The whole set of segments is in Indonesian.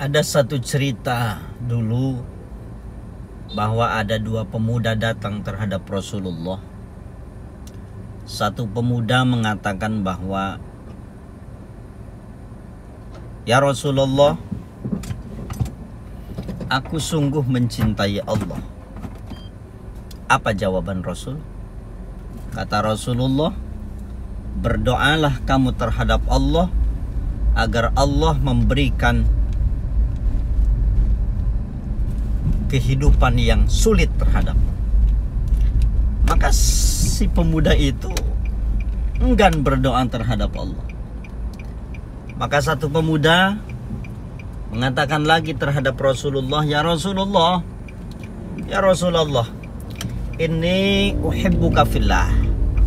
Ada satu cerita dulu bahwa ada dua pemuda datang terhadap Rasulullah. Satu pemuda mengatakan bahwa, "Ya Rasulullah, aku sungguh mencintai Allah." Apa jawaban Rasul? Kata Rasulullah, "Berdoalah kamu terhadap Allah agar Allah memberikan kehidupan yang sulit terhadap." Maka si pemuda itu enggan berdoa terhadap Allah. Maka satu pemuda mengatakan lagi terhadap Rasulullah, "Ya Rasulullah, ya Rasulullah, inni uhibbuka fillah."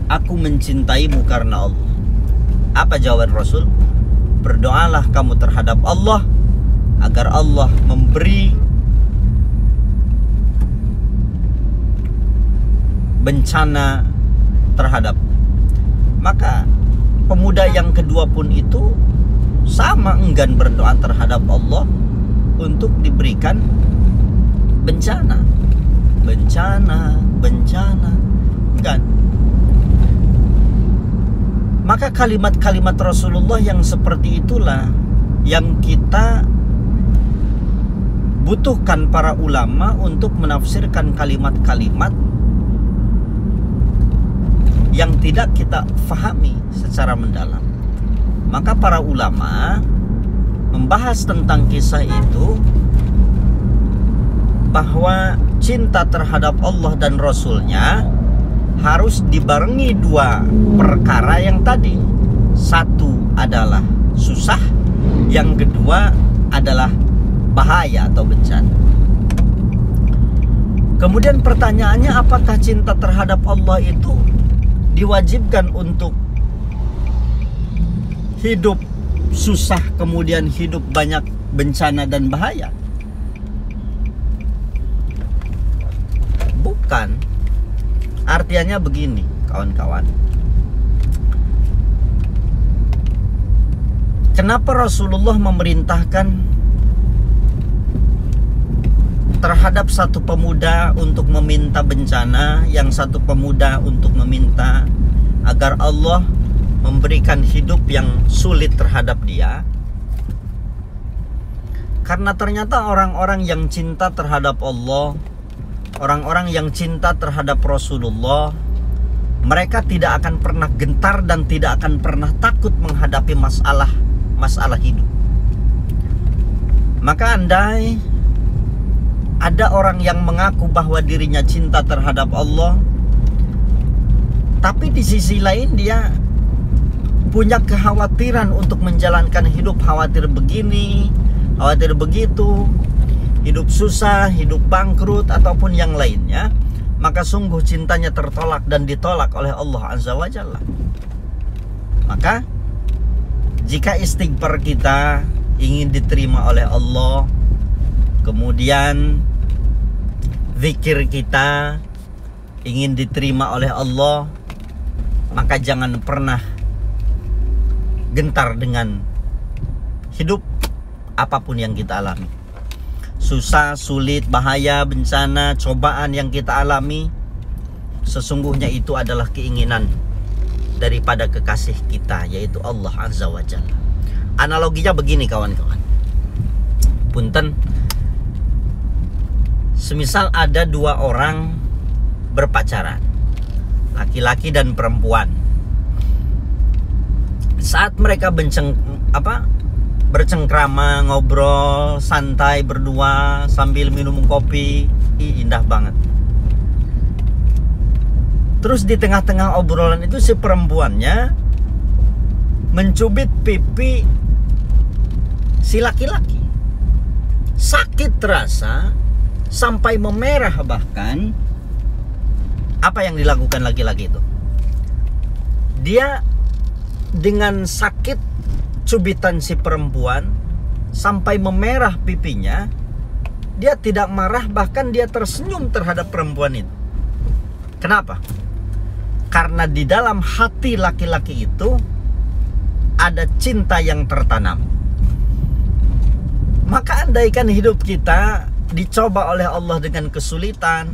Aku mencintaimu karena Allah. Apa jawaban Rasul? Berdoalah kamu terhadap Allah agar Allah memberi bencana terhadap. Maka pemuda yang kedua pun itu sama enggan berdoa terhadap Allah untuk diberikan bencana. Bencana, enggan. Maka kalimat-kalimat Rasulullah yang seperti itulah yang kita butuhkan para ulama untuk menafsirkan kalimat-kalimat yang tidak kita fahami secara mendalam. Maka para ulama membahas tentang kisah itu, bahwa cinta terhadap Allah dan Rasulnya harus dibarengi dua perkara yang tadi. Satu adalah susah, yang kedua adalah bahaya atau bencana. Kemudian pertanyaannya, apakah cinta terhadap Allah itu diwajibkan untuk hidup susah kemudian hidup banyak bencana dan bahaya? Bukan. Artinya begini, kawan-kawan. Kenapa Rasulullah memerintahkan terhadap satu pemuda untuk meminta bencana, yang satu pemuda untuk meminta agar Allah memberikan hidup yang sulit terhadap dia? Karena ternyata orang-orang yang cinta terhadap Allah, orang-orang yang cinta terhadap Rasulullah, mereka tidak akan pernah gentar dan tidak akan pernah takut menghadapi masalah hidup. Maka andai ada orang yang mengaku bahwa dirinya cinta terhadap Allah, tapi di sisi lain dia punya kekhawatiran untuk menjalankan hidup, khawatir begini, khawatir begitu, hidup susah, hidup bangkrut, ataupun yang lainnya, maka sungguh cintanya tertolak dan ditolak oleh Allah Azza wa Jalla. Maka jika istighfar kita ingin diterima oleh Allah, kemudian zikir kita ingin diterima oleh Allah, maka jangan pernah gentar dengan hidup apapun yang kita alami. Susah, sulit, bahaya, bencana, cobaan yang kita alami, sesungguhnya itu adalah keinginan daripada kekasih kita, yaitu Allah Azza wa Jalla. Analoginya begini, kawan-kawan. Punten, semisal ada dua orang berpacaran, laki-laki dan perempuan. Saat mereka bercengkrama, ngobrol, santai berdua sambil minum kopi, indah banget. Terus di tengah-tengah obrolan itu si perempuannya mencubit pipi si laki-laki. Sakit terasa sampai memerah bahkan. Apa yang dilakukan laki-laki itu? Dia dengan sakit cubitan si perempuan sampai memerah pipinya, dia tidak marah, bahkan dia tersenyum terhadap perempuan itu. Kenapa? Karena di dalam hati laki-laki itu ada cinta yang tertanam. Maka andaikan hidup kita dicoba oleh Allah dengan kesulitan,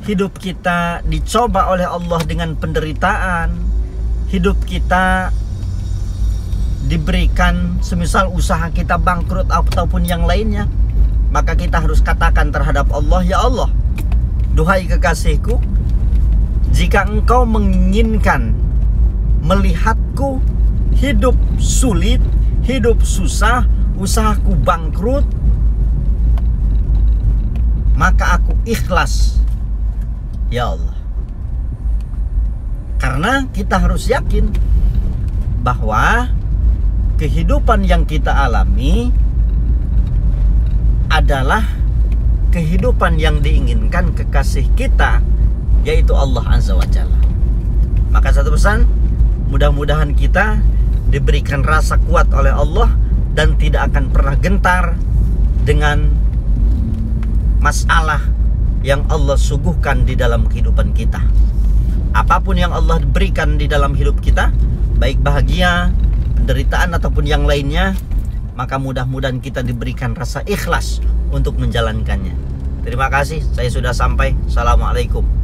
hidup kita dicoba oleh Allah dengan penderitaan, hidup kita diberikan semisal usaha kita bangkrut ataupun yang lainnya, maka kita harus katakan terhadap Allah, ya Allah, duhai kekasihku, jika engkau menginginkan melihatku hidup sulit, hidup susah, usahaku bangkrut, maka aku ikhlas, ya Allah. Karena kita harus yakin bahwa kehidupan yang kita alami adalah kehidupan yang diinginkan kekasih kita, yaitu Allah Azza wa Jalla. Maka satu pesan, mudah-mudahan kita diberikan rasa kuat oleh Allah dan tidak akan pernah gentar dengan masalah yang Allah suguhkan di dalam kehidupan kita. Apapun yang Allah berikan di dalam hidup kita, baik bahagia, penderitaan ataupun yang lainnya, maka mudah-mudahan kita diberikan rasa ikhlas untuk menjalankannya. Terima kasih, saya sudah sampai. Assalamualaikum.